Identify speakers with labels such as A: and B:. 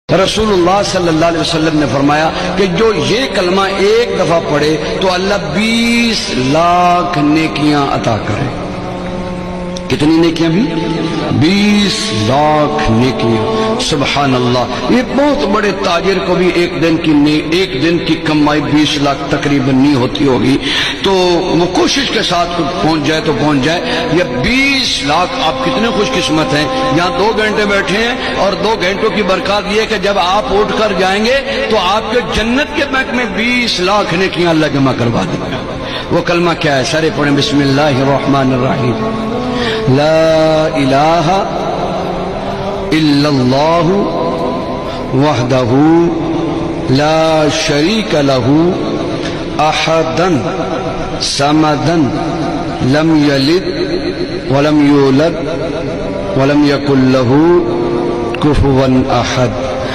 A: رسول اللہ صلی اللہ علیہ وسلم نے فرمایا کہ جو یہ کلمہ ایک دفعہ پڑھے تو اللہ 20 لاکھ نیکیاں عطا کرے۔ کتنی نیکیاں بھی؟ 20 لاکھ نیکیاں۔ سبحان اللہ۔ یہ بہت بڑے تاجر کو بھی ایک دن کی کمائی 20 لاکھ تقریباً نہیں ہوتی ہوگی، تو وہ کوشش کے ساتھ پہنچ جائے تو پہنچ جائے۔ یہ 20 لاکھ، آپ کتنے خوش قسمت ہیں، یہاں 2 گھنٹے بیٹھے ہیں اور 2 گھنٹوں کی برکات یہ ہے کہ جب آپ اٹھ کر جائیں گے تو آپ کے جنت کے بینک میں 20 لاکھ نیکیاں اللہ جمع کروا دیں گے۔ وہ کلمہ کیا ہے؟ سارے پڑھیں، بسم اللہ الرحمن الرحیم۔ لا الہ الا اللہ وحدہ لا شریک لہ احدا صمدا لم یلد ولم یولد ولم یکن لہ کفوا احد۔